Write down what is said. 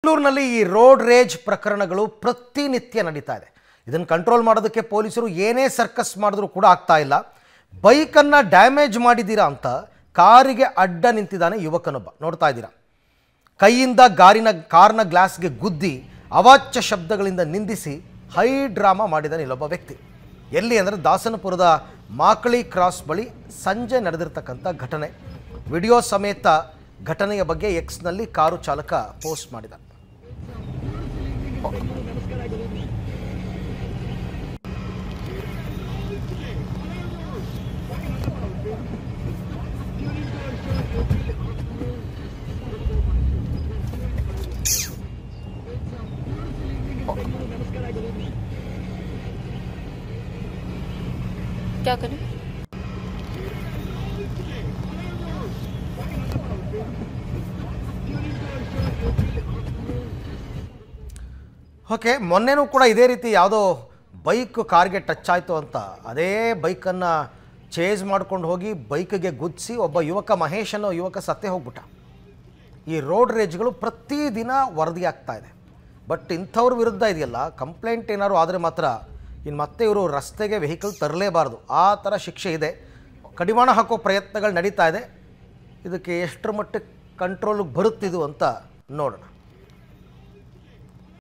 ಬೆಂಗಳೂರಿನಲ್ಲಿ ಈ ರೋಡ್ ರೇಜ್ ಪ್ರಕರಣಗಳು ಪ್ರತಿನಿತ್ಯ ನಡೀತಾ ಇದೆ. ಇದನ್ನು ಕಂಟ್ರೋಲ್ ಮಾಡೋದಕ್ಕೆ ಪೊಲೀಸರು ಏನೇ ಸರ್ಕಸ್ ಮಾಡಿದ್ರೂ ಕೂಡ ಆಗ್ತಾ ಇಲ್ಲ. ಬೈಕನ್ನು ಡ್ಯಾಮೇಜ್ ಮಾಡಿದ್ದೀರಾ ಅಂತ ಕಾರಿಗೆ ಅಡ್ಡ ನಿಂತಿದ್ದಾನೆ ಯುವಕನೊಬ್ಬ. ನೋಡ್ತಾ ಇದ್ದೀರಾ, ಕೈಯಿಂದ ಕಾರ್ನ ಗ್ಲಾಸ್ಗೆ ಗುದ್ದಿ ಅವಾಚ್ಯ ಶಬ್ದಗಳಿಂದ ನಿಂದಿಸಿ ಹೈ ಡ್ರಾಮಾ ಮಾಡಿದ್ದಾನೆ ಇಲ್ಲೊಬ್ಬ ವ್ಯಕ್ತಿ. ಎಲ್ಲಿ ಅಂದರೆ ದಾಸನಪುರದ ಮಾಕಳಿ ಕ್ರಾಸ್ ಬಳಿ ಸಂಜೆ ನಡೆದಿರ್ತಕ್ಕಂಥ ಘಟನೆ. ವಿಡಿಯೋ ಸಮೇತ ಘಟನೆಯ ಬಗ್ಗೆ ಎಕ್ಸ್ನಲ್ಲಿ ಕಾರು ಚಾಲಕ ಪೋಸ್ಟ್ ಮಾಡಿದ. क्या करें? ಓಕೆ, ಮೊನ್ನೆನೂ ಕೂಡ ಇದೇ ರೀತಿ ಯಾವುದೋ ಬೈಕ್ ಕಾರ್ಗೆ ಟಚ್ ಆಯಿತು ಅಂತ ಅದೇ ಬೈಕನ್ನು ಚೇಸ್ ಮಾಡ್ಕೊಂಡು ಹೋಗಿ ಬೈಕ್ಗೆ ಗುದ್ದಿಸಿ ಒಬ್ಬ ಯುವಕ ಮಹೇಶ್ ಅನ್ನೋ ಯುವಕ ಸತ್ತೇ ಹೋಗ್ಬಿಟ್ಟ. ಈ ರೋಡ್ ರೇಜ್ಗಳು ಪ್ರತಿದಿನ ವರದಿ ಆಗ್ತಾ ಇದೆ. ಬಟ್ ಇಂಥವ್ರ ವಿರುದ್ಧ ಇದೆಯಲ್ಲ, ಕಂಪ್ಲೇಂಟ್ ಏನಾದ್ರು ಆದರೆ ಮಾತ್ರ ಇನ್ನು ಮತ್ತೆ ಇವರು ರಸ್ತೆಗೆ ವೆಹಿಕಲ್ ತರಲೇಬಾರ್ದು, ಆ ಥರ ಶಿಕ್ಷೆ ಇದೆ. ಕಡಿವಾಣ ಹಾಕೋ ಪ್ರಯತ್ನಗಳು ನಡೀತಾ ಇದೆ. ಇದಕ್ಕೆ ಎಷ್ಟರ ಮಟ್ಟಿಗೆ ಕಂಟ್ರೋಲಿಗೆ ಬರುತ್ತಿದ್ದು ಅಂತ ನೋಡೋಣ.